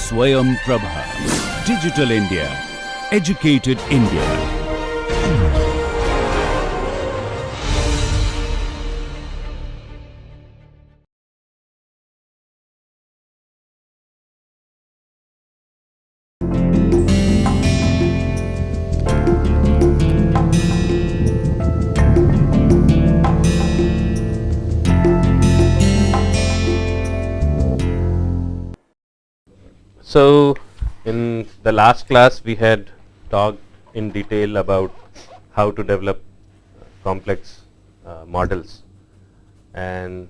Swayam Prabha. Digital India. Educated India. So, in the last class we had talked in detail about how to develop complex models, and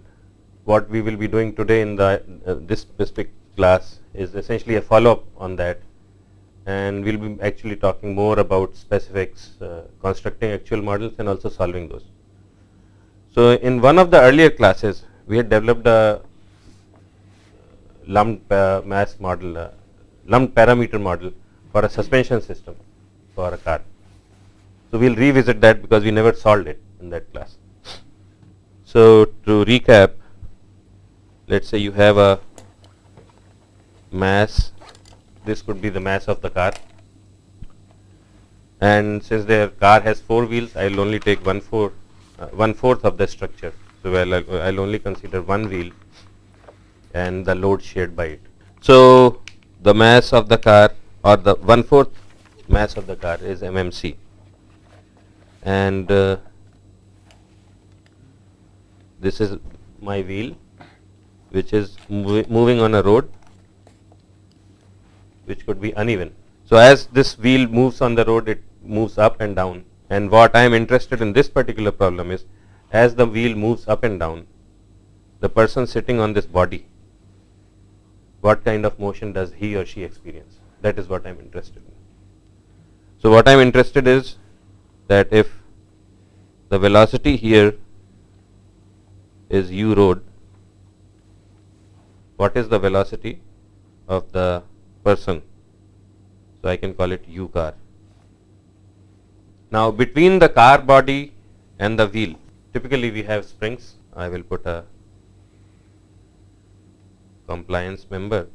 what we will be doing today in the this specific class is essentially a follow-up on that, and we will be actually talking more about specifics, constructing actual models and also solving those. So, in one of the earlier classes we had developed a lumped mass model, lumped parameter model for a suspension system for a car. So, we will revisit that because we never solved it in that class. So, to recap, let us say you have a mass, this could be the mass of the car, and since their car has 4 wheels, I will only take 1/4 of the structure. So, I will only consider one wheel and the load shared by it. So, the mass of the car, or the 1/4 mass of the car, is mmc, and this is my wheel which is moving on a road which could be uneven. So, as this wheel moves on the road, it moves up and down, and what I am interested in this particular problem is, as the wheel moves up and down, the person sitting on this body, what kind of motion does he or she experience? That is what I am interested in. So, what I am interested is that if the velocity here is u road, what is the velocity of the person? So, I can call it u car. Now, between the car body and the wheel, typically we have springs. I will put a compliance member,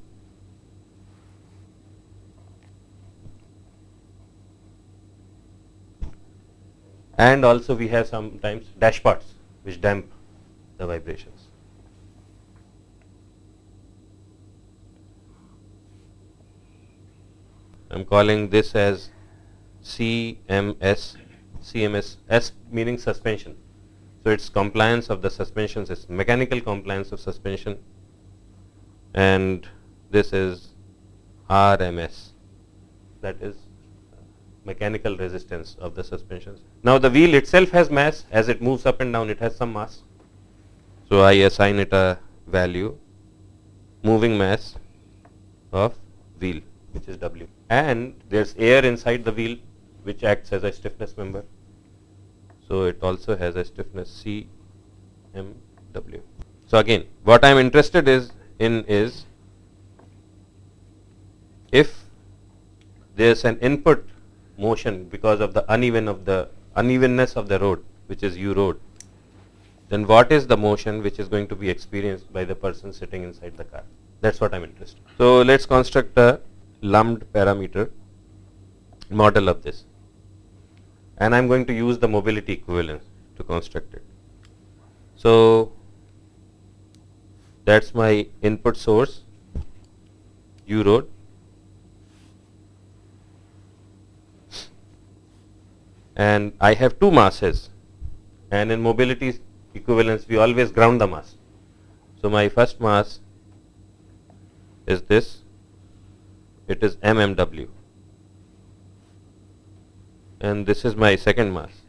and also we have sometimes dashpots which damp the vibrations. I am calling this as CMS, S meaning suspension. So, it is compliance of the suspension system, mechanical compliance of suspension, and this is RMS, that is mechanical resistance of the suspensions. Now, the wheel itself has mass. As it moves up and down, it has some mass. So, I assign it a value, moving mass of wheel, which is W, and there is air inside the wheel which acts as a stiffness member. So, it also has a stiffness CMW. So, again what I am interested in is, if there is an input motion because of the unevenness of the road, which is u road, then what is the motion which is going to be experienced by the person sitting inside the car? That is what I am interested in. So, let us construct a lumped parameter model of this, and I am going to use the mobility equivalence to construct it. So, that is my input source u road, and I have 2 masses, and in mobility equivalence we always ground the mass. So, my first mass is this, it is mmw, and this is my second mass,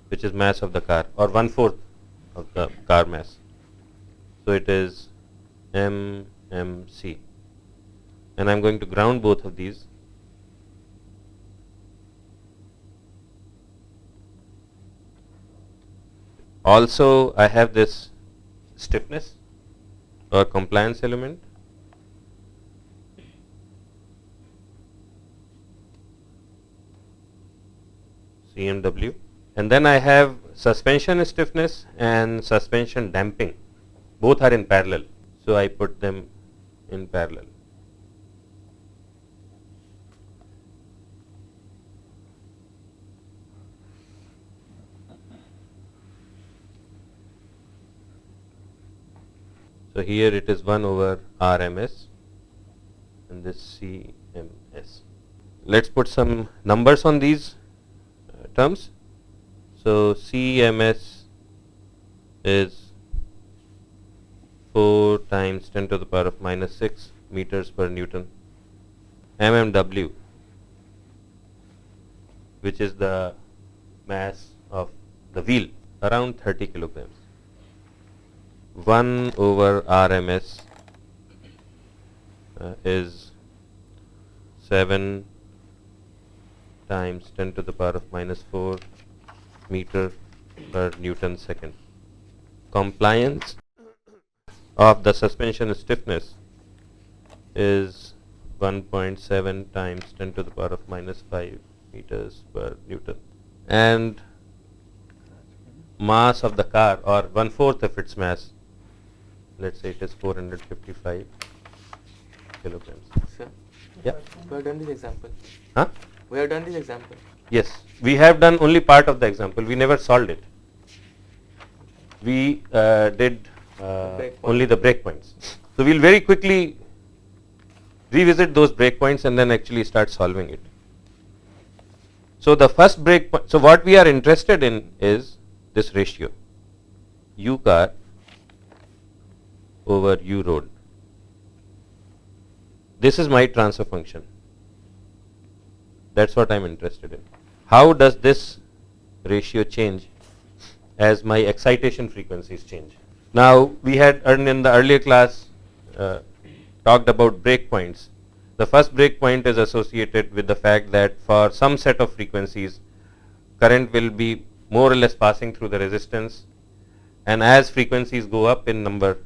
which is mass of the car, or 1/4 of the car mass. So, it is mmc, and I am going to ground both of these. Also, I have this stiffness or compliance element, CMW, and then I have suspension stiffness and suspension damping, both are in parallel. So, I put them in parallel. So here it is 1 over RMS and this CMS. Let's put some numbers on these terms. So CMS is 4 times 10 to the power of minus 6 meters per Newton. mmW, which is the mass of the wheel, around 30 kilograms. 1 over RMS is 7 times 10 to the power of minus 4 meter per Newton second. Compliance of the suspension stiffness is 1.7 times 10 to the power of minus 5 meters per Newton. And mass of the car, or 1/4 of its mass, let's say it is 455 kilograms. Sir, Yeah. we have done this example. Huh? We have done this example. Yes, we have done only part of the example. We never solved it. We did only the breakpoints. So we'll very quickly revisit those breakpoints and then actually start solving it. So the first breakpoint, so what we are interested in is this ratio, U car over U road. This is my transfer function. That's what I'm interested in. How does this ratio change as my excitation frequencies change? Now, we had in the earlier class talked about breakpoints. The first breakpoint is associated with the fact that for some set of frequencies, current will be more or less passing through the resistance, and as frequencies go up in number,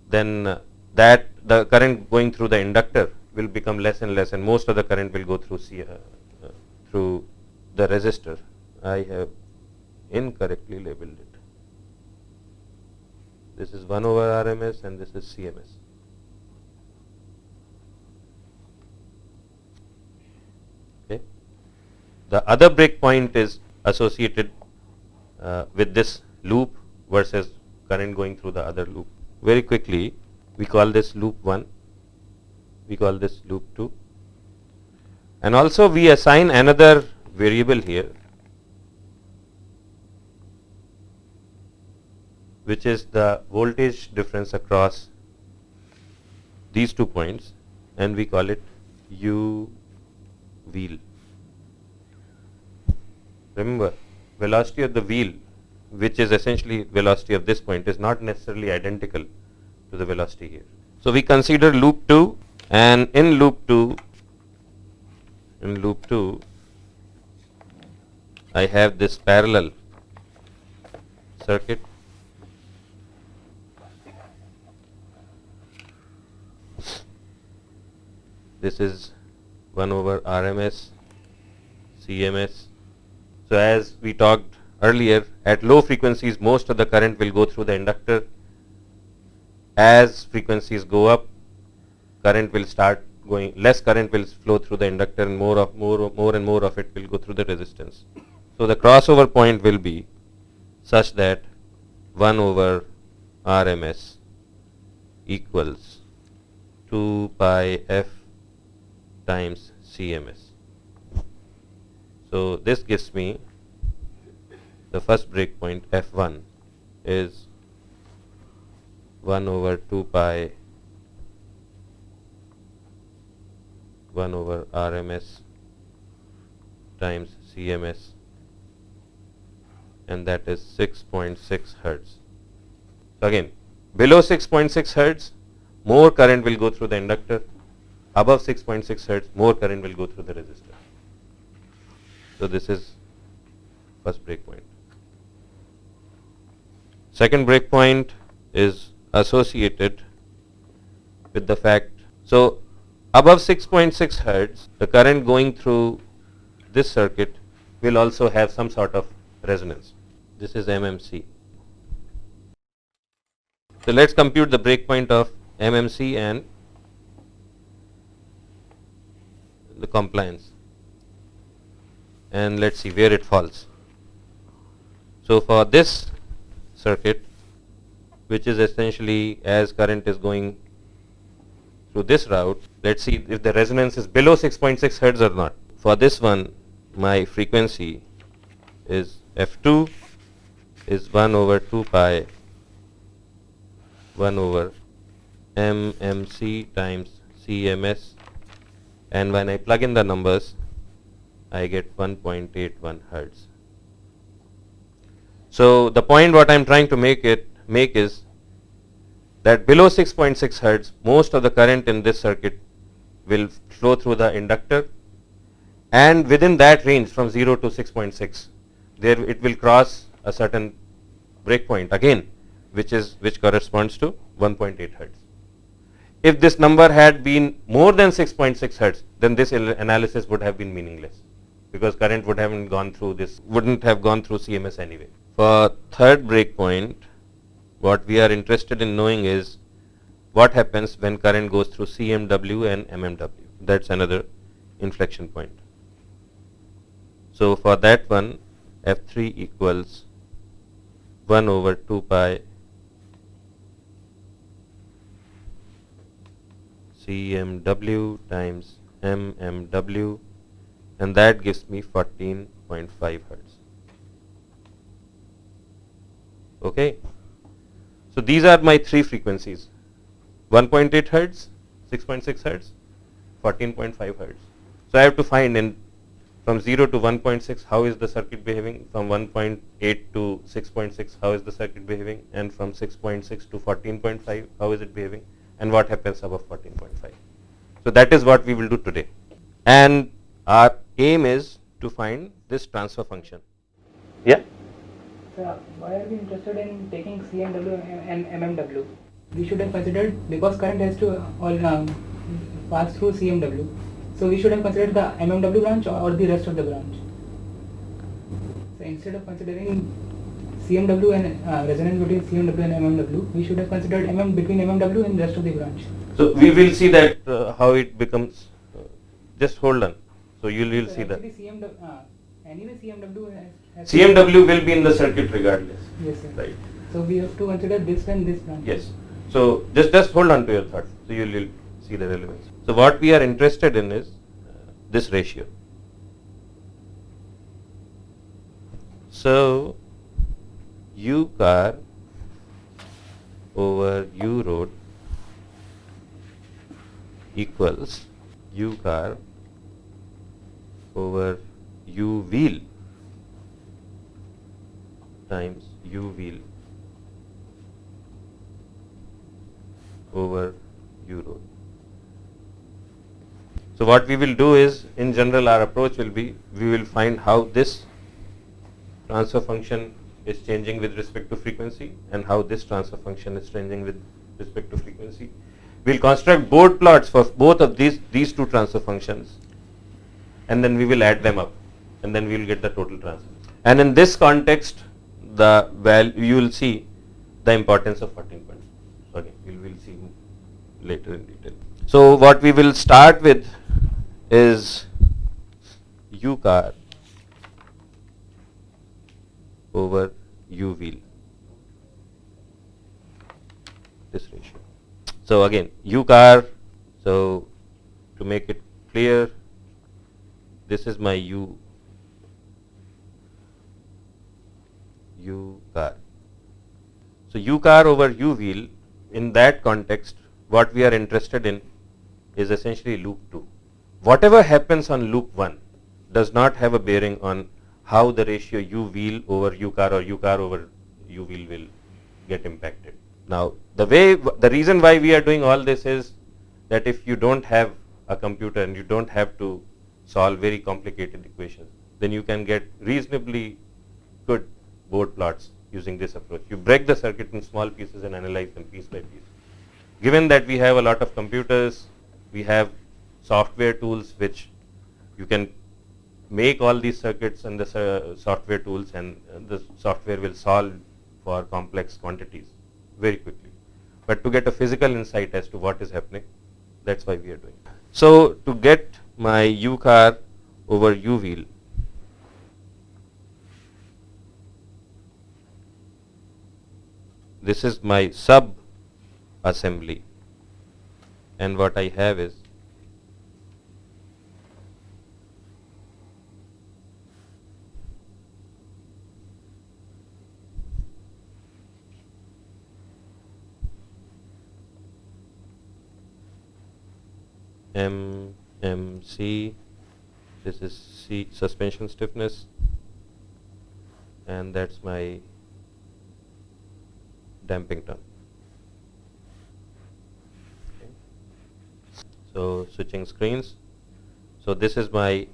then that the current going through the inductor will become less and less, and most of the current will go through through the resistor. I have incorrectly labeled it. This is 1 over RMS and this is CMS. Okay. The other breakpoint is associated with this loop versus current going through the other loop. Very quickly, we call this loop 1, we call this loop 2, and also we assign another variable here, which is the voltage difference across these 2 points, and we call it U wheel. Remember, velocity of the wheel, which is essentially velocity of this point, is not necessarily identical to the velocity here. So we consider loop 2, and in loop 2 I have this parallel circuit. This is 1 over RMS, CMS. So as we talked earlier, at low frequencies most of the current will go through the inductor. As frequencies go up, current will start going, less current will flow through the inductor, and more and more of it will go through the resistance. So the crossover point will be such that 1 over RMS equals 2 pi f times CMS. So this gives me the first breakpoint F1 is 1 over 2 pi 1 over RMS times CMS, and that is 6.6 hertz. So again, below 6.6 hertz, more current will go through the inductor. Above 6.6 hertz, more current will go through the resistor. So this is first breakpoint. Second breakpoint is associated with the fact, so above 6.6 hertz, the current going through this circuit will also have some sort of resonance. This is MMC. So let's compute the breakpoint of MMC and the compliance, and let's see where it falls. So for this circuit, which is essentially as current is going through this route. Let's see if the resonance is below 6.6 hertz or not. For this one, my frequency is F2 is 1 over 2 pi 1 over MMC times CMS, and when I plug in the numbers I get 1.81 hertz. So the point what I am trying to make is that below 6.6 hertz most of the current in this circuit will flow through the inductor, and within that range from 0 to 6.6 there it will cross a certain breakpoint again, which corresponds to 1.8 hertz. If this number had been more than 6.6 hertz, then this analysis would have been meaningless, because current wouldn't have gone through CMS anyway. For third breakpoint, what we are interested in knowing is what happens when current goes through CMW and MMW. That's another inflection point. So for that one, F3 equals 1 over 2 pi CMW times MMW, and that gives me 14.5 hertz. Okay. So these are my three frequencies: 1.8 hertz, 6.6 hertz, 14.5 hertz. So I have to find from 0 to 1.6 how is the circuit behaving, from 1.8 to 6.6 how is the circuit behaving, and from 6.6 to 14.5 how is it behaving, and what happens above 14.5. So that is what we will do today, and our aim is to find this transfer function. Yeah. So why are we interested in taking CMW and MMW? We should have considered, because current has to pass through CMW, so we should have considered the MMW branch or the rest of the branch. So instead of considering CMW and resonance between CMW and MMW, we should have considered between MMW and rest of the branch. So we will see that how it becomes. Just hold on. So you will see that. Anyway, CMW has CMW will be in the circuit regardless. Yes, sir. Right. So we have to consider this and this branch. Yes. So just hold on to your thought. So you will see the relevance. So what we are interested in is this ratio. So U car over U road equals U car over U wheel times U wheel over U road. So what we will do is, in general, our approach will be, we will find how this transfer function is changing with respect to frequency and how this transfer function is changing with respect to frequency. We will construct board plots for both of these two transfer functions, and then we will add them up, and then we will get the total transfer. And in this context, the value, you will see the importance of 14 points. Okay, we will see later in detail. So what we will start with is U car over U wheel, this ratio. So again, U car, so to make it clear, this is my U car. So U car over U wheel, in that context, what we are interested in is essentially loop 2. Whatever happens on loop 1 does not have a bearing on how the ratio U wheel over U car or U car over U wheel will get impacted. Now, the reason why we are doing all this is that if you don't have a computer and you don't have to solve very complicated equations, then you can get reasonably good board plots using this approach. You break the circuit in small pieces and analyze them piece by piece. Given that we have a lot of computers, we have software tools which you can make all these circuits and the software tools, and the software will solve for complex quantities very quickly. But to get a physical insight as to what is happening, that's why we are doing. So to get my U car over U wheel, this is my sub assembly, and what I have is MMC, this is C suspension stiffness, and that's my damping term. Okay. So switching screens. So this is my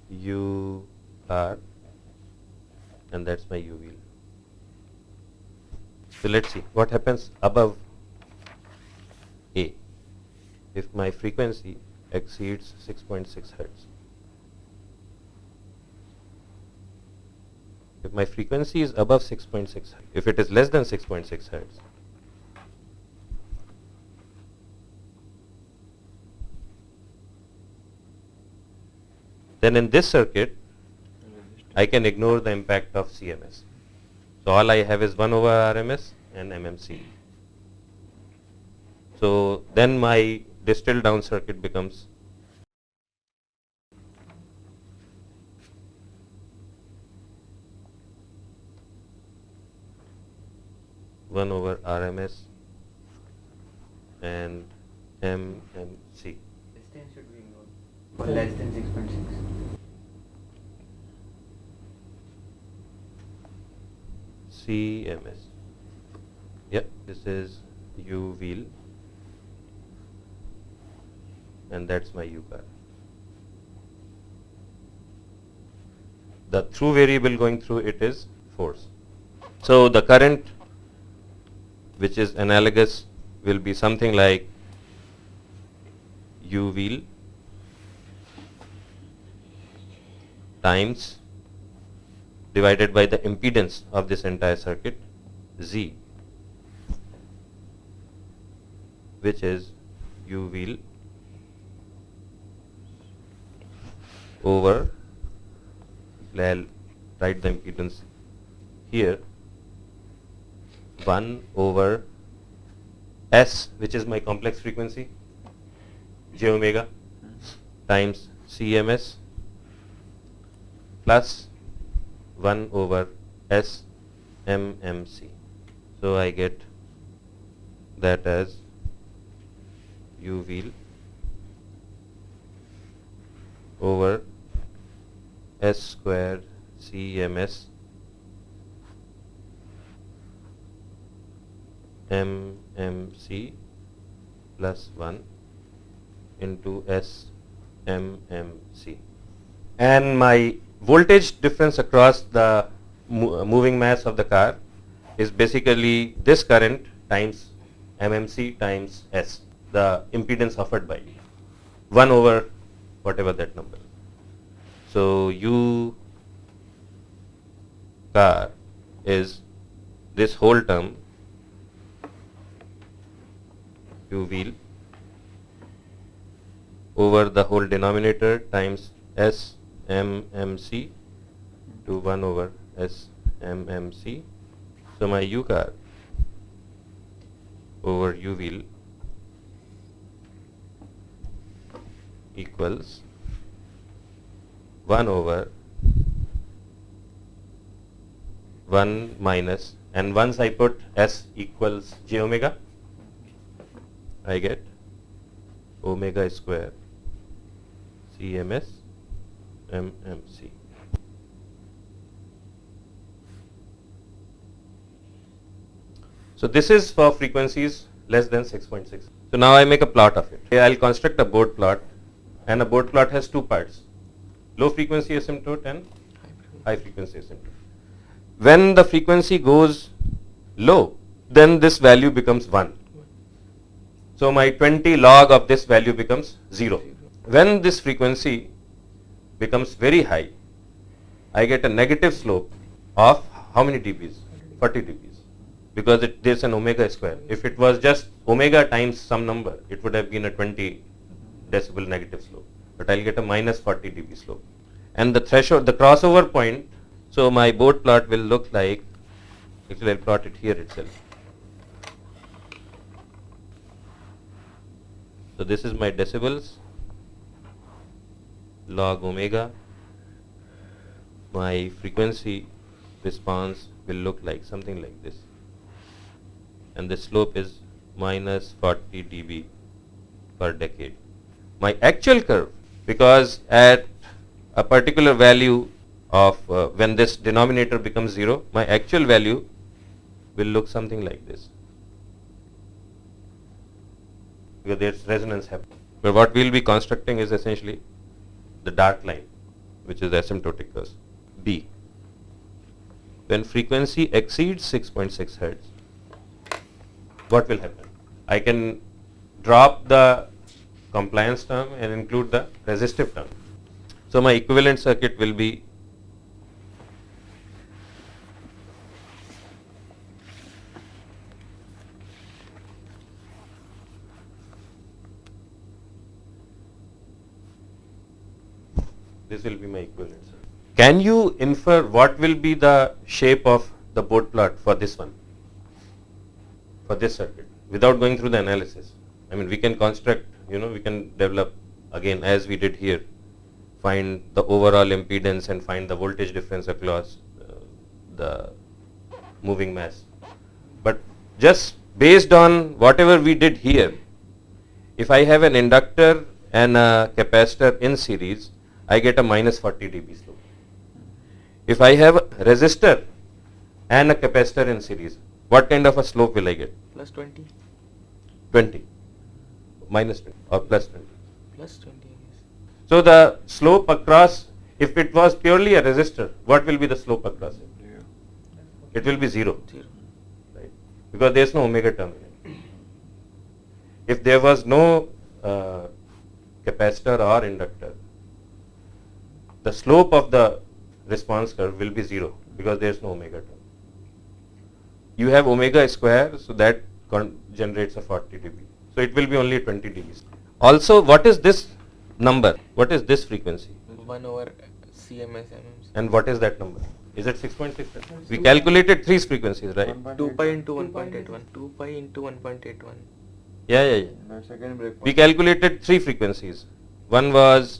U car, and that's my U wheel. So let's see what happens above A if my frequency exceeds 6.6 hertz. If my frequency is above 6.6 hertz, if it is less than 6.6 hertz, then in this circuit I can ignore the impact of CMS. So all I have is 1 over RMS and MMC. So then my distilled down circuit becomes one over RMS and MMC. Distance should be ignored for less than 6.6. CMS. Yep, this is U wheel, and that's my U car. The through variable going through it is force. So the current, which is analogous, will be something like U wheel times divided by the impedance of this entire circuit, Z, which is U wheel over, I'll write the impedance here, 1 over S, which is my complex frequency, j omega, times CMS, plus 1 over S MMC. So I get that as U wheel over S square CMS MMC plus 1 into S MMC. And my voltage difference across the moving mass of the car is basically this current times MMC times S, the impedance offered by 1 over whatever that number. So U car is this whole term, U wheel over the whole denominator times S MMC to 1 over S MMC. So my U car over U wheel equals 1 over 1 minus, and once I put S equals j omega, I get omega square CMS MMC. So this is for frequencies less than 6.6. So now I make a plot of it. I'll construct a board plot, and a board plot has two parts: low frequency asymptote and high frequency asymptote. When the frequency goes low, then this value becomes 1. So my 20 log of this value becomes 0. When this frequency becomes very high, I get a negative slope of how many dBs? 40 dBs, because there's an omega square. If it was just omega times some number, it would have been a 20 decibel negative slope, but I'll get a minus 40 dB slope. And the threshold, the crossover point, So my board plot will look like, actually I'll plot it here itself. So this is my decibels, log omega. My frequency response will look like something like this. And the slope is minus 40 dB per decade. My actual curve, because at a particular value of when this denominator becomes 0, my actual value will look something like this, because there's resonance happening. But what we will be constructing is essentially the dark line, which is the asymptotic curve. B. When frequency exceeds 6.6 hertz, what will happen? I can drop the compliance term and include the resistive term. So my equivalent circuit will be this will be my equivalent circuit. Can you infer what will be the shape of the board plot for this one, for this circuit, without going through the analysis? I mean, we can construct, we can develop again as we did here, find the overall impedance and find the voltage difference across the moving mass. But just based on whatever we did here, if I have an inductor and a capacitor in series, I get a minus 40 dB slope. If I have a resistor and a capacitor in series, what kind of a slope will I get? Plus 20. 20. Minus 20 or plus 20. Plus 20, I guess. So the slope across, if it was purely a resistor, what will be the slope across it? It will be 0. 0. Right? Because there is no omega term in it. If there was no capacitor or inductor, the slope of the response curve will be 0 because there is no omega term. You have omega square, so that generates a 40 dB. So it will be only 20 dB. Also, what is this number? What is this frequency? 1 over CMS MMs. And what is that number? Is it 6.6? We calculated 3 frequencies, right? 2 pi into 1.81. 2 pi into 1.81. Yeah. The second break We point. calculated 3 frequencies. One was,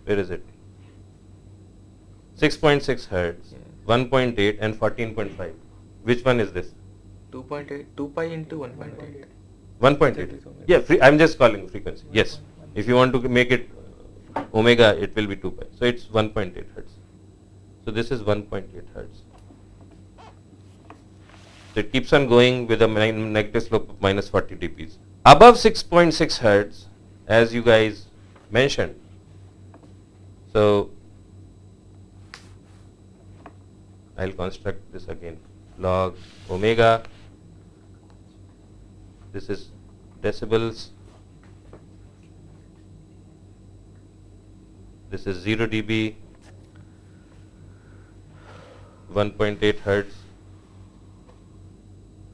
where is it? 6.6 hertz, Yeah. 1.8 and 14.5. Which one is this? 2.8. 2 pi into 1.8. 1.8. Yeah, I'm just calling frequency. Yes. If you want to make it omega, it will be 2 pi. So it's 1.8 hertz. So this is 1.8 hertz. So it keeps on going with a negative slope of minus 40 dBs. Above 6.6 hertz, as you guys mentioned. So I'll construct this again. Log omega. This is decibels. This is 0 dB. 1.8 hertz.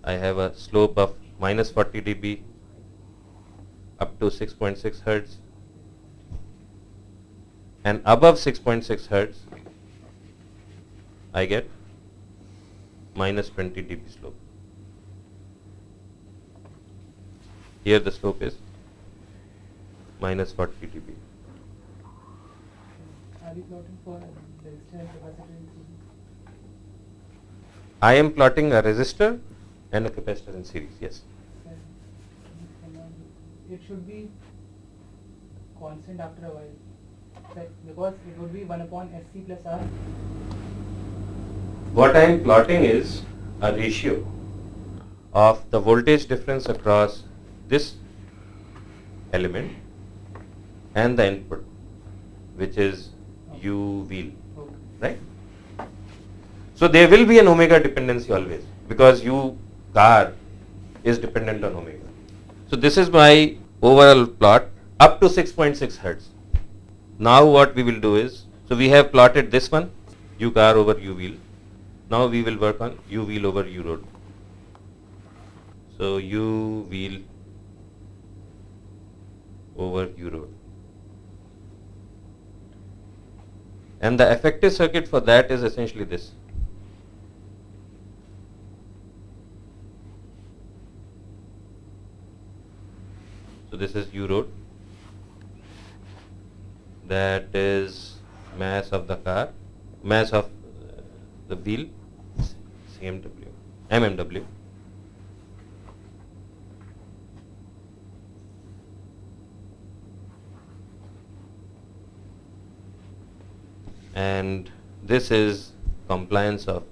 I have a slope of minus 40 dB up to 6.6 hertz, and above 6.6 hertz I get minus 20 dB slope. Here the slope is minus 40 dB. Are you plotting for resistor and capacitor in series? I am plotting a resistor and a capacitor in series, yes. It should be constant after a while, right? Because it would be 1 upon SC plus R. What I am plotting is a ratio of the voltage difference across this element and the input, which is U wheel, Okay. right? So there will be an omega dependency always, because U car is dependent on omega. So this is my overall plot up to 6.6 hertz. Now what we will do is, so we have plotted this one, U car over U wheel. Now we will work on U wheel over U road. So U wheel over U road. And the effective circuit for that is essentially this. So this is U road. That is mass of the car, mass of the wheel, CMW, MMW. And this is compliance of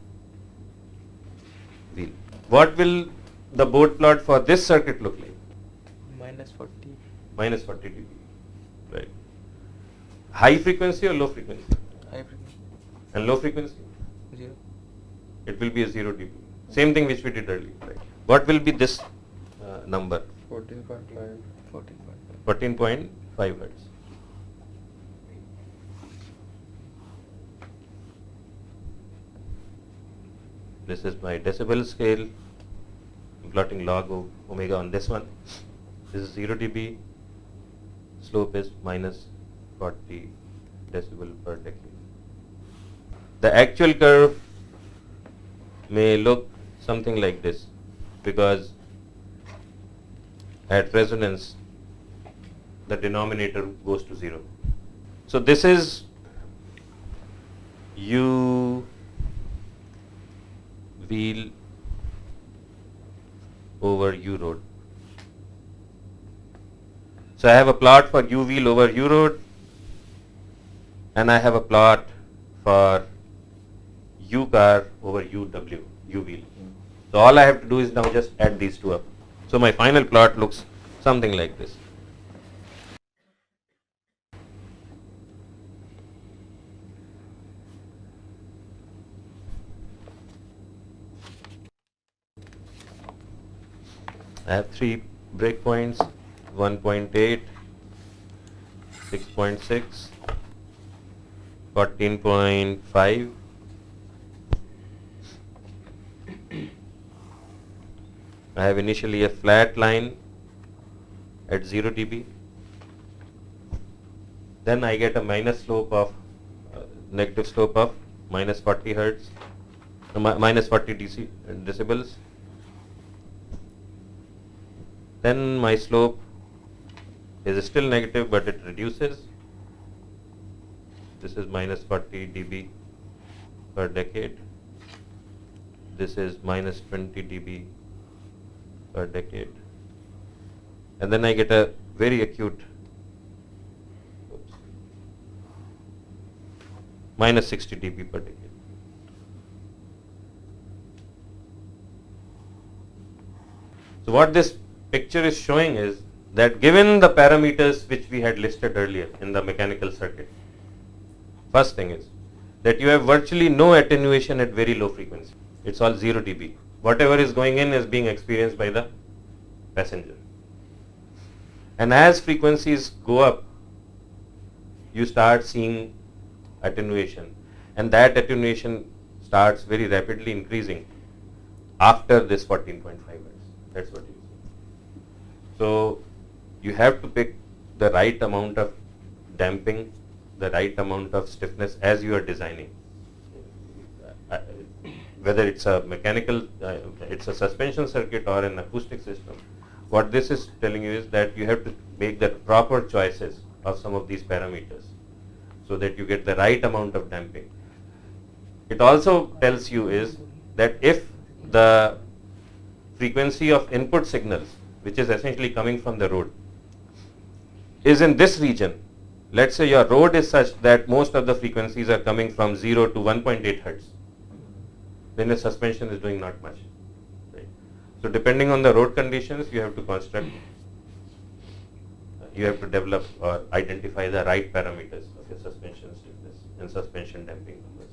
wheel. What will the board plot for this circuit look like? Minus 40. Minus 40 dB. Right. High frequency or low frequency? High frequency. And low frequency? 0. It will be a 0 dB. Same thing which we did earlier. Right. What will be this number? 14.5. 14.5 hertz. This is my decibel scale. I'm plotting log of omega on this one. This is 0 dB. Slope is minus 40 decibel per decade. The actual curve may look something like this, because at resonance the denominator goes to 0. So this is U wheel over U road. So I have a plot for U wheel over U road, and I have a plot for U car over UW, U wheel. So all I have to do is now just add these two up. So my final plot looks something like this. I have 3 breakpoints, 1.8, 6.6, 14.5. I have initially a flat line at 0 dB. Then I get a minus slope of, negative slope of minus 40 hertz, minus 40 decibels. Then my slope is still negative, but it reduces. This is minus 40 dB per decade. This is minus 20 dB per decade. And then I get a very acute minus 60 dB per decade. So what this picture is showing is that given the parameters which we had listed earlier in the mechanical circuit, first thing is that you have virtually no attenuation at very low frequency. It's all 0 dB. Whatever is going in is being experienced by the passenger. And as frequencies go up, you start seeing attenuation, and that attenuation starts very rapidly increasing after this 14.5 hertz. That's what you see. So you have to pick the right amount of damping, the right amount of stiffness as you are designing. Whether it's a mechanical, it's a suspension circuit or an acoustic system, what this is telling you is that you have to make the proper choices of some of these parameters so that you get the right amount of damping. It also tells you is that if the frequency of input signals, which is essentially coming from the road, is in this region, let's say your road is such that most of the frequencies are coming from 0 to 1.8 hertz, then the suspension is doing not much. Right? So depending on the road conditions, you have to construct, you have to develop or identify the right parameters of your suspension stiffness and suspension damping numbers.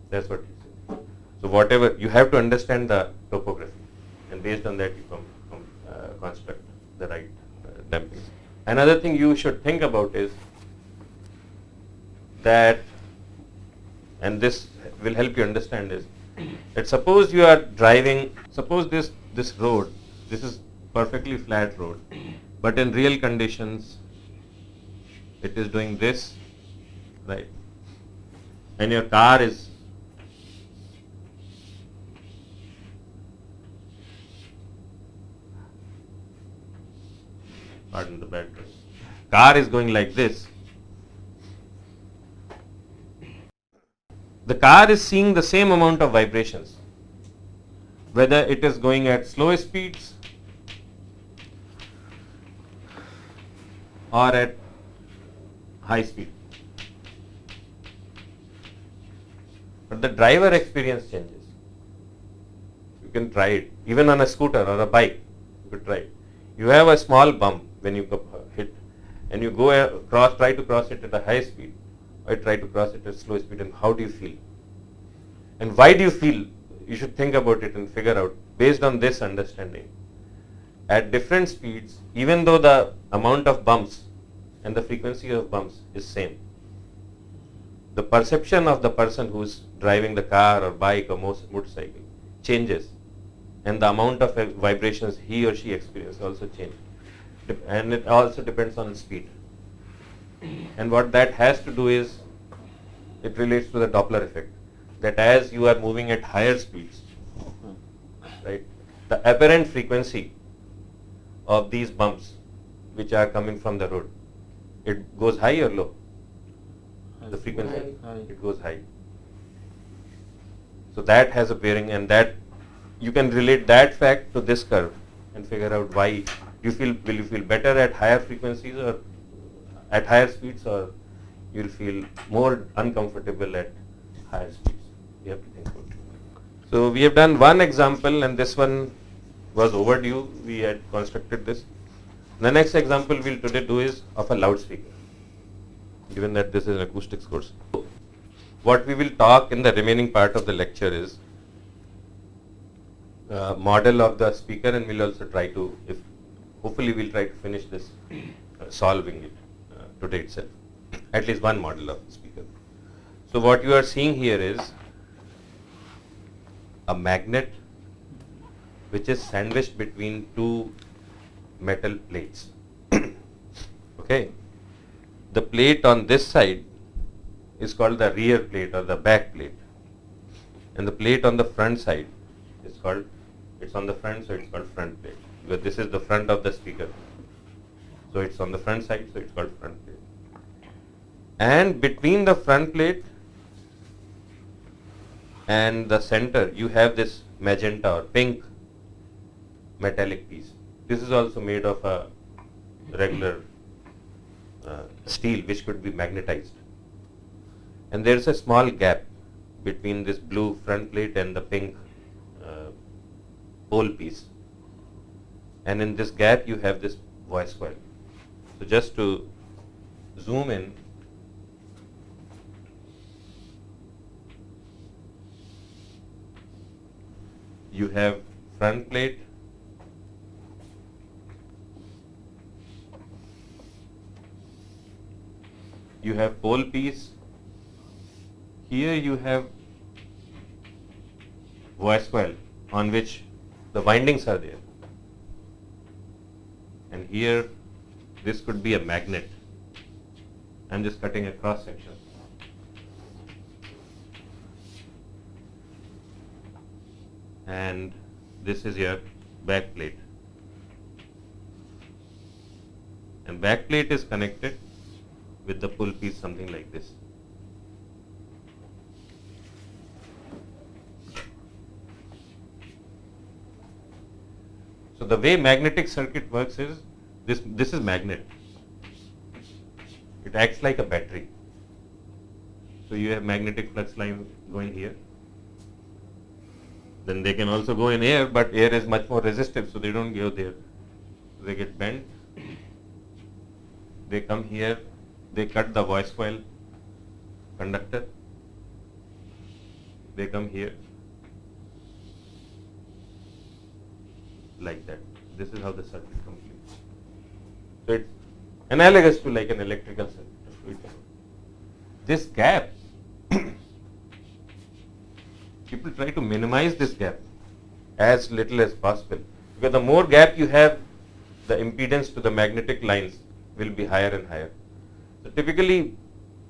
That's what you say. So whatever, you have to understand the topography, and based on that you construct the right damping. Another thing you should think about is that, and this will help you understand, is that suppose you are driving, suppose this road, this is perfectly flat road, but in real conditions it is doing this, right? and your car is pardon the bad word. Car is going like this. The car is seeing the same amount of vibrations, whether it is going at slow speeds or at high speed. But the driver experience changes. You can try it, even on a scooter or a bike, you could try it. You have a small bump when you hit, and you go try to cross it at a high speed, or try to cross it at slow speed, and how do you feel? And why do you feel? You should think about it and figure out, based on this understanding. At different speeds, even though the amount of bumps and the frequency of bumps is same, the perception of the person who is driving the car or bike or motorcycle changes, and the amount of vibrations he or she experiences also change. And it also depends on speed. And what that has to do is, it relates to the Doppler effect, that as you are moving at higher speeds, right, the apparent frequency of these bumps which are coming from the road, it goes high or low? The frequency, it goes high. So that has a bearing, and that you can relate that fact to this curve and figure out why will you feel better at higher frequencies or at higher speeds, or you will feel more uncomfortable at higher speeds. You have to think about it. So we have done one example, and this one was overdue. We had constructed this. The next example we'll today do is of a loudspeaker, given that this is an acoustics course. What we will talk in the remaining part of the lecture is model of the speaker, and we'll also try to, hopefully we'll try to finish this solving it today itself, at least one model of the speaker. So what you are seeing here is a magnet which is sandwiched between two metal plates. Okay, the plate on this side is called the rear plate or the back plate, and the plate on the front side is called, it's on the front, so it's called front plate, because this is the front of the speaker, so it's on the front side, so it's called front plate. And between the front plate and the center, you have this magenta or pink metallic piece. This is also made of a regular steel which could be magnetized. And there is a small gap between this blue front plate and the pink pole piece. And in this gap you have this voice coil. So just to zoom in, you have front plate, you have pole piece, here you have voice coil on which the windings are there, and here this could be a magnet. I'm just cutting a cross section. And this is your back plate, and back plate is connected with the pull piece, something like this. So the way magnetic circuit works is this is magnet. It acts like a battery. So you have magnetic flux lines going here. Then they can also go in air, but air is much more resistive, so they don't go there. They get bent. They come here. They cut the voice coil conductor. They come here. Like that. This is how the circuit completes. So it's analogous to like an electrical circuit. This gap, people try to minimize this gap as little as possible, because the more gap you have, the impedance to the magnetic lines will be higher and higher. So typically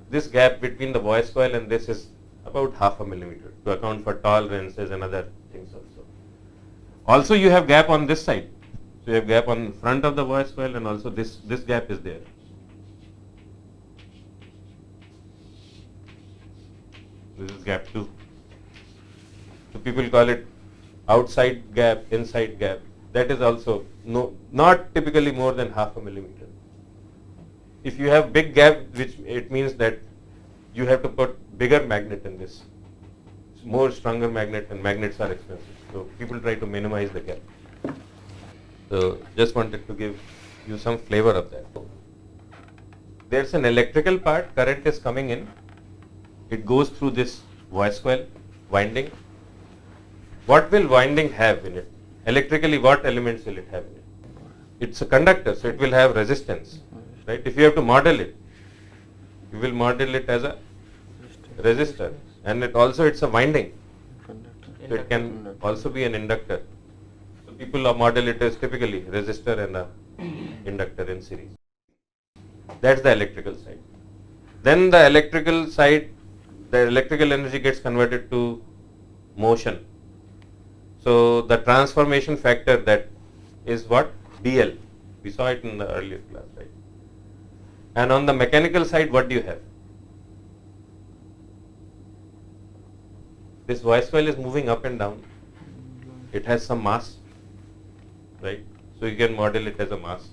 this gap between the voice coil and this is about half a millimeter to account for tolerances and other things also. Also you have gap on this side. So you have gap on front of the voice coil, and also this gap is there. This is gap 2. So people call it outside gap, inside gap. That is also not typically more than half a millimeter. If you have big gap, which it means that you have to put bigger magnet in this. It's more stronger magnet, and magnets are expensive. So people try to minimize the gap. So just wanted to give you some flavor of that. There's an electrical part, current is coming in. It goes through this voice coil winding. What will winding have in it? Electrically, what elements will it have in it? It's a conductor, so it will have resistance. Right? If you have to model it, you will model it as a resistor, and it's a winding. So it can also be an inductor. So people model it as typically resistor and a inductor in series. That's the electrical side. Then the electrical side, the electrical energy gets converted to motion. So the transformation factor, that is what? DL. We saw it in the earlier class, right? And on the mechanical side, what do you have? This voice coil is moving up and down. It has some mass, right? So you can model it as a mass.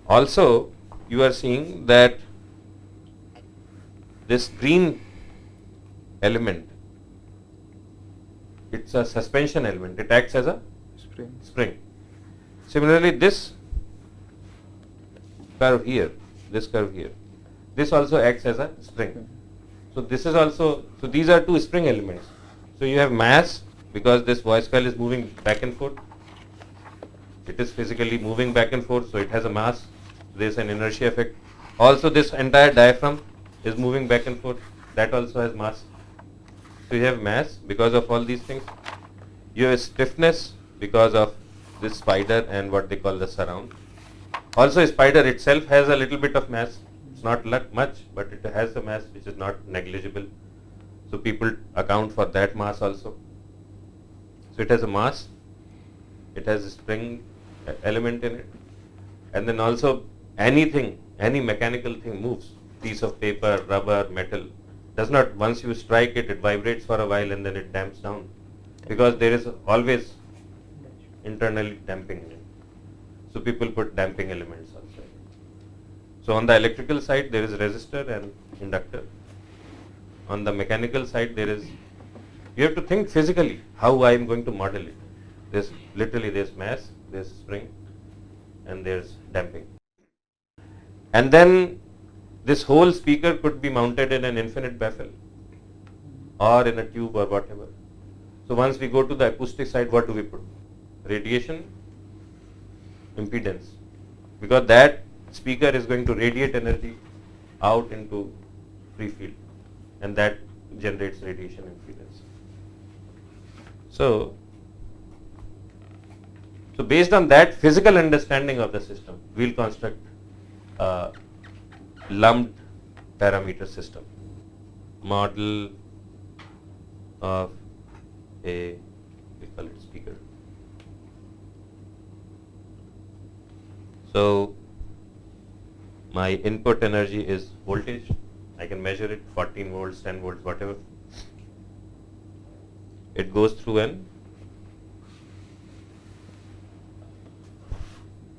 Also, you are seeing that this green element, it's a suspension element. It acts as a spring. Similarly, this curve here, this also acts as a spring. So this is also, so these are two spring elements. So you have mass, because this voice coil is moving back and forth. It is physically moving back and forth, so it has a mass. There is an inertia effect. Also this entire diaphragm is moving back and forth. That also has mass. So you have mass because of all these things. You have stiffness because of this spider and what they call the surround. Also spider itself has a little bit of mass. It's not much, but it has a mass which is not negligible. So people account for that mass also. So it has a mass. It has a spring element in it. And then also anything, any mechanical thing moves. Piece of paper, rubber, metal, does not, once you strike it, it vibrates for a while and then it damps down, because there is always internally damping in it. So people put damping elements also. So on the electrical side there is resistor and inductor. On the mechanical side there is, you have to think physically how I am going to model it. There's literally there's mass, there's spring, and there's damping. And then this whole speaker could be mounted in an infinite baffle or in a tube or whatever. So once we go to the acoustic side, what do we put? Radiation, impedance, because that speaker is going to radiate energy out into free field, and that generates radiation impedance. So based on that physical understanding of the system, we will construct a lumped parameter system, model of a, we call it speaker. So my input energy is voltage. I can measure it, 14 volts, 10 volts, whatever. It goes through an,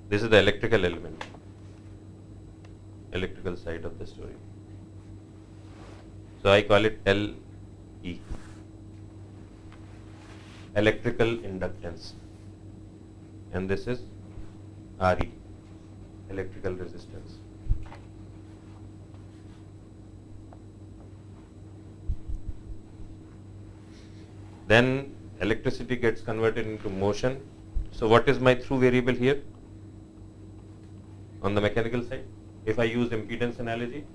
this is the electrical element, electrical side of the story. So I call it LE, electrical inductance, and this is RE, electrical resistance. Then electricity gets converted into motion. So what is my through variable here on the mechanical side? If I use impedance analogy,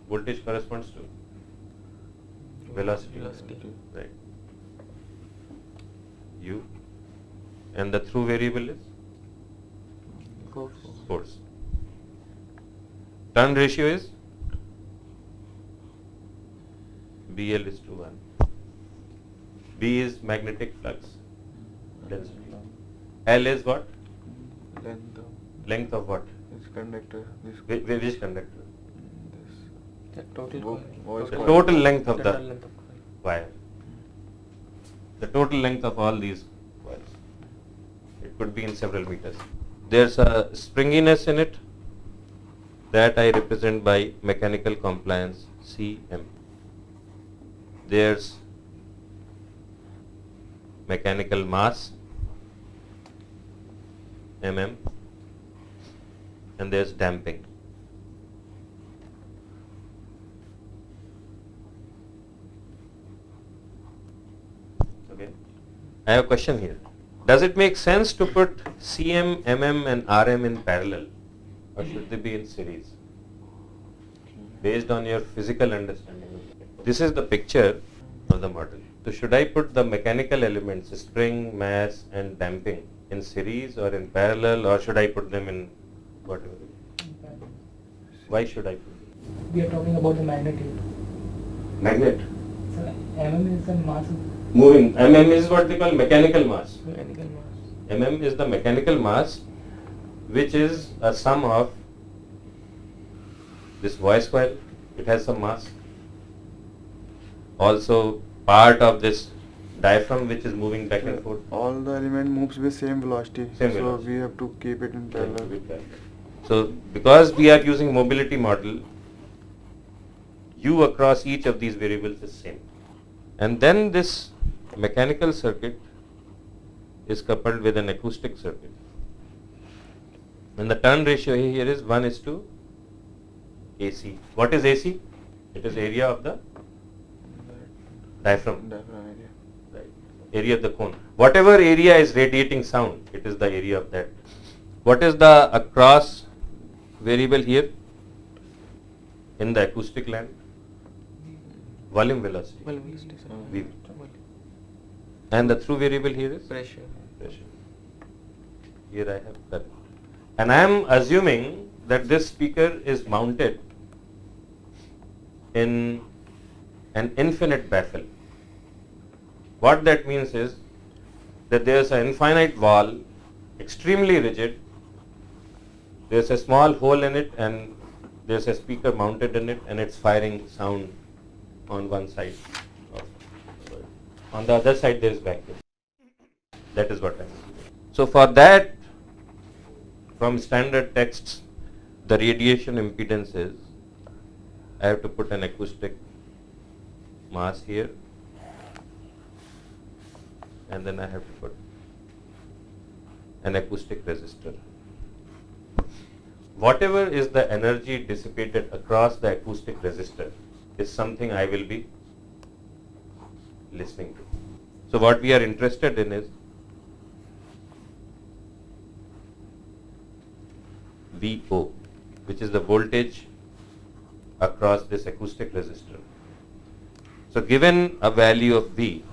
voltage corresponds to velocity, right? U, and the through variable is force. Turn ratio is BL is to 1. B is magnetic flux density. L is what? Length of Length of what? this conductor. This Which conductor? this The total voice The coil. total length of total the length of coil. wire. The total length of all these wires. It could be in several meters. There's a springiness in it that I represent by mechanical compliance Cm. There's mechanical mass mm, and there's damping. Okay. I have a question here. Does it make sense to put Cm, mm and Rm in parallel, or should they be in series? Based on your physical understanding of it. This is the picture of the model. So should I put the mechanical elements, spring, mass and damping in series or in parallel, or should I put them in whatever? Why should I put them? We are talking about the magnet here. Magnet. So mm is the mass of Moving. Mm is what they call mechanical mass. mechanical mass. Mm is the mechanical mass, which is a sum of this voice coil. It has some mass. Also part of this diaphragm which is moving back and forth. All the element moves with same velocity. Same so velocity. we have to keep it in parallel. So because we are using mobility model, U across each of these variables is same. And then this mechanical circuit is coupled with an acoustic circuit. And the turn ratio here is 1 is to AC. What is AC? It is area of the diaphragm. Diaphragm area. Right. Area of the cone. Whatever area is radiating sound, it is the area of that. What is the across variable here in the acoustic land? Volume velocity. V. And the through variable here is Pressure. pressure. Here I have current. And I am assuming that this speaker is mounted in an infinite baffle. What that means is that there is an infinite wall, extremely rigid. There is a small hole in it, and there is a speaker mounted in it, and it's firing sound on one side. On the other side, there is vacuum. That is what I mean. So for that, from standard texts, the radiation impedance is, I have to put an acoustic mass here, and then I have to put an acoustic resistor. Whatever is the energy dissipated across the acoustic resistor is something I will be listening to. So what we are interested in is VO, which is the voltage across this acoustic resistor. So given a value of V,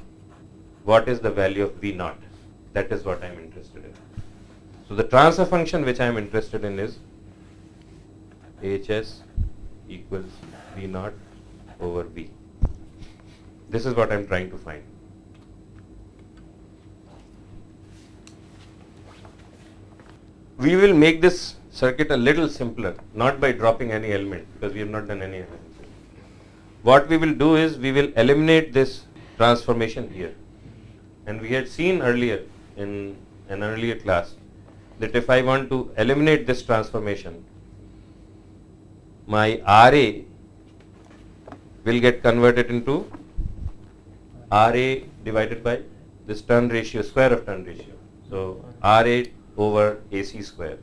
what is the value of V naught? That is what I am interested in. So the transfer function which I am interested in is HS equals V naught over V. This is what I am trying to find. We will make this circuit a little simpler, not by dropping any element, because we have not done any element. What we will do is we will eliminate this transformation here. And we had seen earlier in an earlier class that if I want to eliminate this transformation, my RA will get converted into RA divided by this turn ratio, square of turn ratio. So RA over AC square.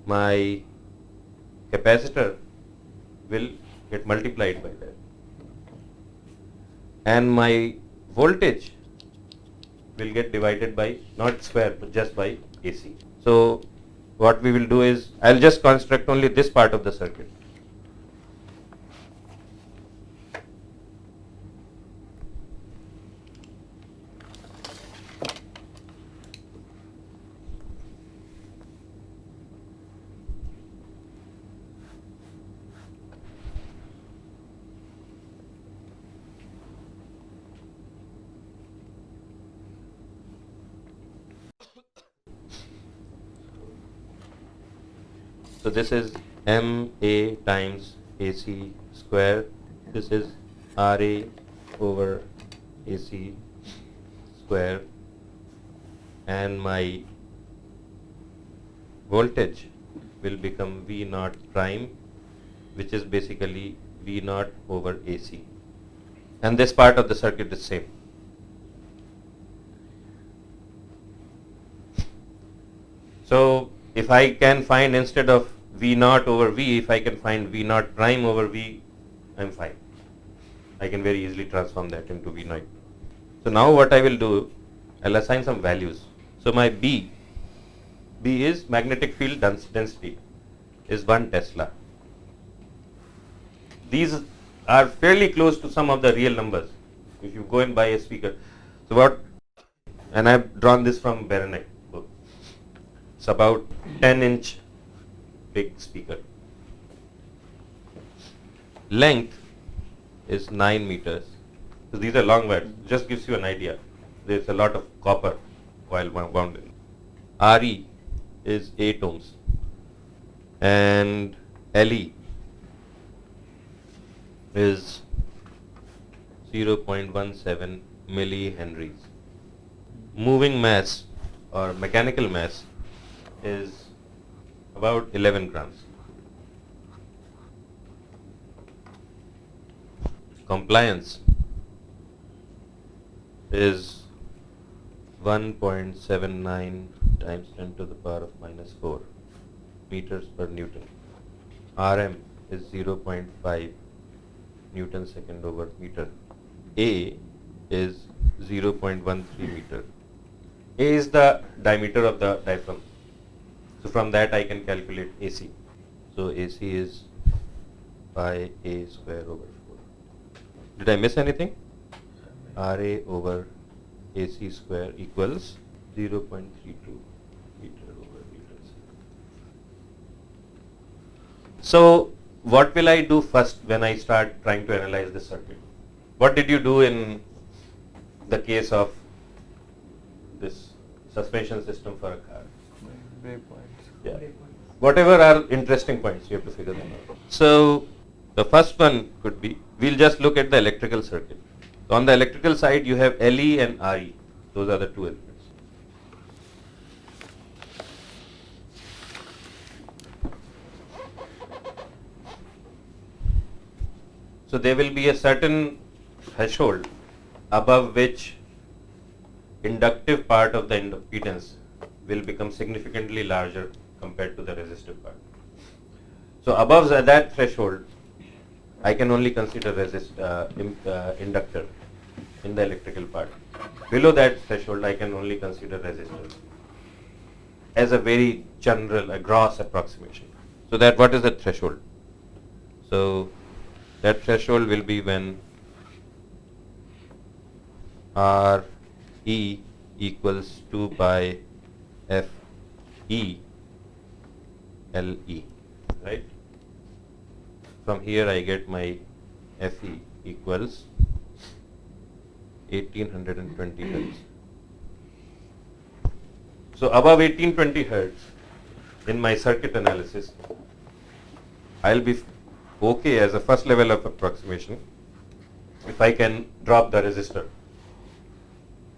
My capacitor will get multiplied by that. And my voltage will get divided by, not square, but just by AC. So what we will do is, I will just construct only this part of the circuit. So this is MA times AC square. This is RA over AC square, and my voltage will become V naught prime, which is basically V naught over AC. And this part of the circuit is same. So if I can find, instead of V naught over V, if I can find V naught prime over V, I'm fine. I can very easily transform that into V naught. So now what I will do, I'll assign some values. So my B is magnetic field density, is 1 Tesla. These are fairly close to some of the real numbers if you go and buy a speaker. So what, and I've drawn this from Beranek book. It's about 10-inch big speaker. Length is 9 meters. So these are long wires. Just gives you an idea. There's a lot of copper while wound in. RE is 8 ohms, and LE is 0.17 millihenries. Moving mass or mechanical mass is about 11 grams. Compliance is 1.79 times 10 to the power of minus 4 meters per Newton. RM is 0.5 Newton second over meter. A is 0.13 meter. A is the diameter of the diaphragm. So from that I can calculate AC. So AC is pi A square over 4. Did I miss anything? RA over AC square equals 0.32 meter over meter. So what will I do first when I start trying to analyze this circuit? What did you do in the case of this suspension system for a car? Waypoints. Yeah. Whatever are interesting points, you have to figure them out. So the first one could be, we'll just look at the electrical circuit. On the electrical side, you have LE and RE. Those are the two elements. So there will be a certain threshold above which inductive part of the impedance will become significantly larger compared to the resistive part. So above that threshold, I can only consider inductor in the electrical part. Below that threshold, I can only consider resistor, as a very general, a gross approximation. So that, what is the threshold? So that threshold will be when RE equals 2 pi FE LE, right? From here I get my FE equals 1820 Hertz. So above 1820 Hertz in my circuit analysis, I'll be okay as a first level of approximation if I can drop the resistor.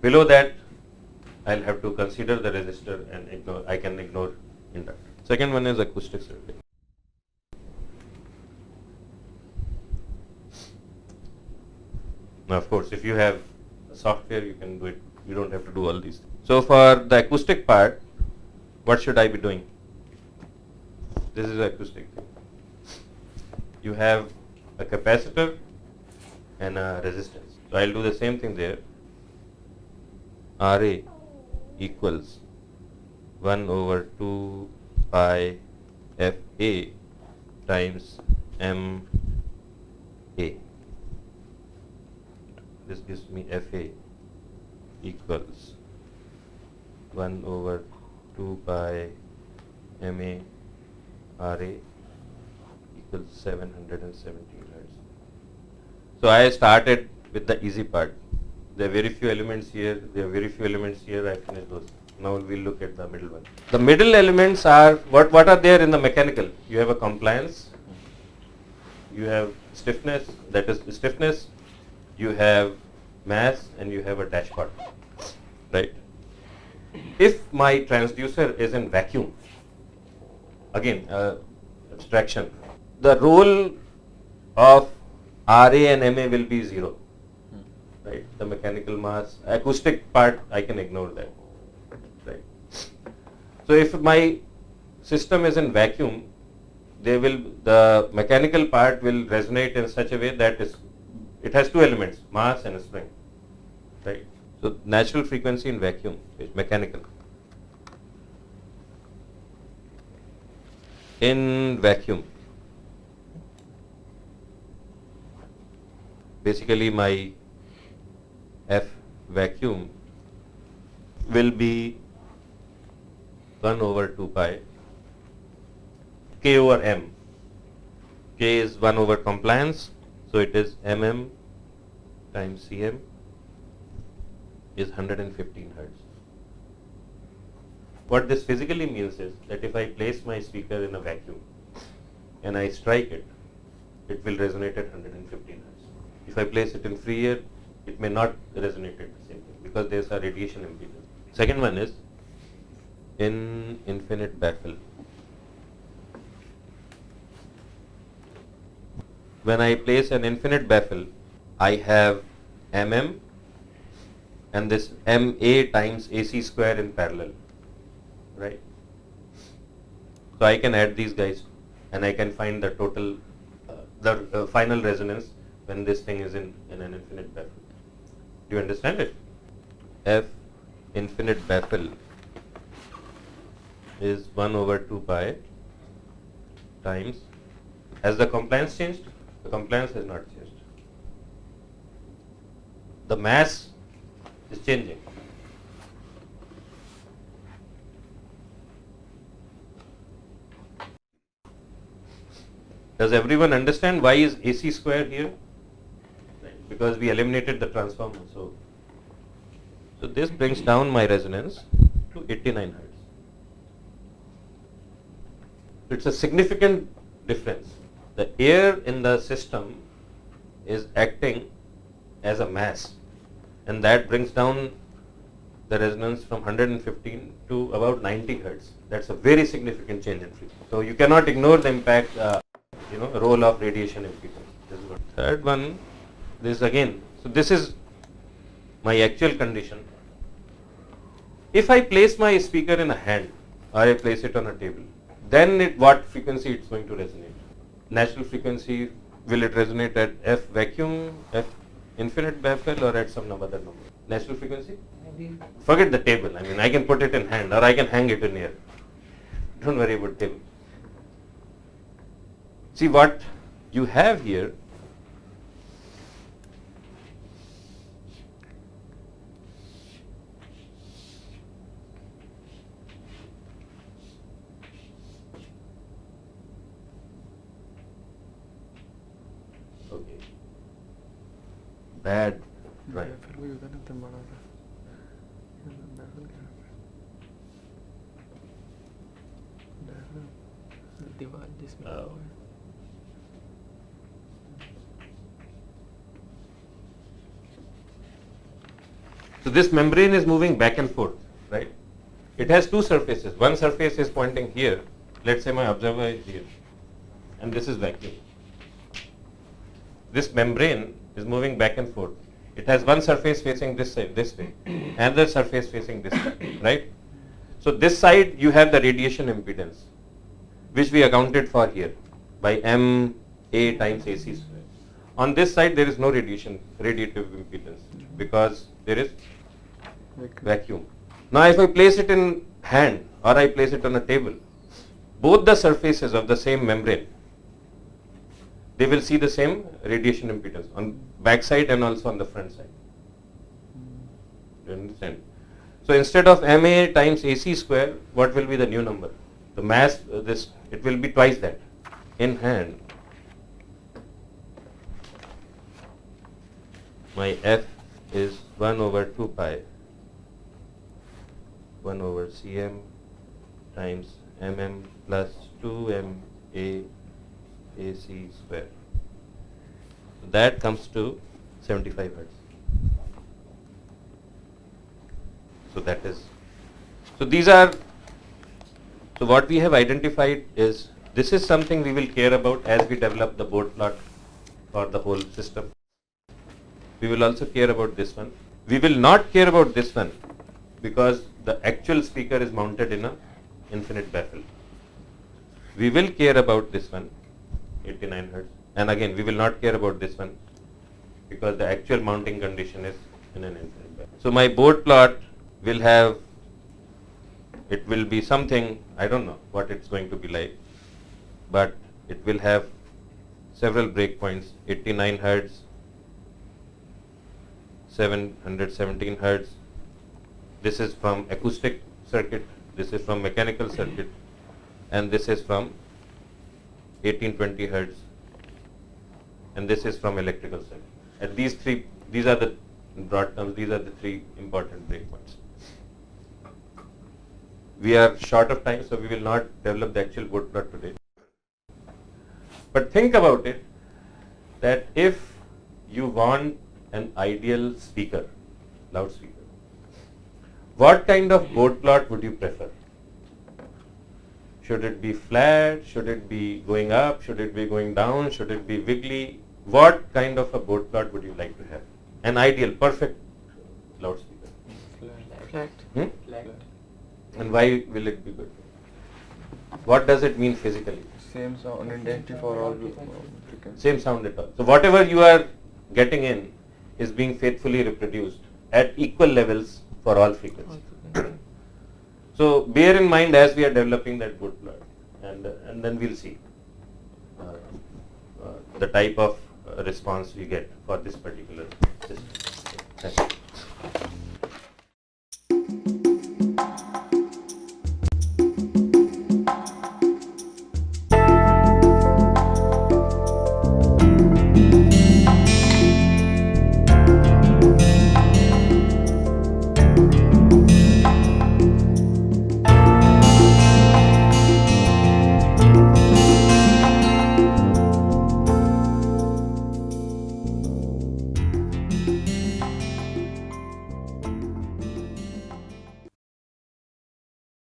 Below that, I'll have to consider the resistor and ignore, I can ignore inductor. Second one is acoustic circuit. Now, of course, if you have software, you can do it. You don't have to do all these things. So for the acoustic part, what should I be doing? This is the acoustic thing. You have a capacitor and a resistance. So I'll do the same thing there. RA equals 1 over 2 pi FA times MA. This gives me FA equals 1 over 2 pi MA RA equals 717 Hertz. So I started with the easy part. There are very few elements here, there are very few elements here, I finished those. Now we'll look at the middle one. The middle elements are, what are there in the mechanical? You have a compliance, you have stiffness, that is stiffness, you have mass, and you have a dashpot, right? If my transducer is in vacuum, again abstraction, the role of RA and MA will be 0, right? The mechanical mass, acoustic part, I can ignore that, right? So if my system is in vacuum, the mechanical part will resonate in such a way that it has two elements, mass and spring, right? So natural frequency in vacuum is mechanical. In vacuum, basically my F vacuum will be 1 over 2 pi K over M. K is 1 over compliance, so it is mm times cm is 115 hertz. What this physically means is that if I place my speaker in a vacuum and I strike it, it will resonate at 115 hertz. If I place it in free air, it may not resonate at the same thing because there is a radiation impedance. Second one is in infinite baffle. When I place an infinite baffle, I have mm and this MA times AC square in parallel, right? So I can add these guys and I can find the total, the final resonance when this thing is in an infinite baffle. Do you understand it? F infinite baffle is 1 over 2 pi times, has the compliance changed? The compliance has not changed. The mass is changing. Does everyone understand why is AC square here? Right. Because we eliminated the transformer. So this brings down my resonance to 89 hertz. It's a significant difference. The air in the system is acting as a mass, and that brings down the resonance from 115 to about 90 hertz. That's a very significant change in frequency. So you cannot ignore the impact, role of radiation impedance. This is one. Third one, this again. So this is my actual condition. If I place my speaker in a hand or I place it on a table, then what frequency it's going to resonate? Natural frequency, will it resonate at F vacuum, F infinite baffle, or at some other number? Natural frequency? Maybe. Forget the table. I mean, I can put it in hand or I can hang it in air. Don't worry about table. See what you have here. Okay. Bad drive. Oh. So this membrane is moving back and forth, right? It has two surfaces. One surface is pointing here. Let's say my observer is here, and this is vacuum. This membrane is moving back and forth. It has one surface facing this side, this way, another surface facing this side, right? So this side you have the radiation impedance, which we accounted for here by MA times AC square. On this side there is no radiative impedance because there is vacuum. Now if I place it in hand or I place it on a table, both the surfaces of the same membrane, they will see the same radiation impedance on back side and also on the front side. Do you understand? So instead of MA times AC square, what will be the new number? The mass, it will be twice that. In hand, my F is 1 over 2 pi 1 over Cm times mm plus 2m A AC square. So that comes to 75 hertz. So that is, so these are, so what we have identified is, this is something we will care about as we develop the board plot for the whole system. We will also care about this one. We will not care about this one because the actual speaker is mounted in a infinite baffle. We will care about this one, 89 hertz, and again we will not care about this one because the actual mounting condition is in an infinite baffle. So my board plot will have, it will be something, I don't know what it's going to be like, but it will have several breakpoints, 89 hertz, 717 hertz. This is from acoustic circuit, this is from mechanical circuit, and this is from 1820 hertz, and this is from electrical circuit. And these three, these are the, in broad terms, these are the three important breakpoints. We are short of time, so we will not develop the actual board plot today. But think about it, that if you want an ideal speaker, loudspeaker, what kind of board plot would you prefer? Should it be flat? Should it be going up? Should it be going down? Should it be wiggly? What kind of a board plot would you like to have? An ideal, perfect loudspeaker. Flat. Flat. And why will it be good? What does it mean physically? Same sound intensity for all frequencies. Same sound at all. So whatever you are getting in is being faithfully reproduced at equal levels for all frequencies. So bear in mind as we are developing that board plot, and then we'll see the type of response we get for this particular system. Thank you.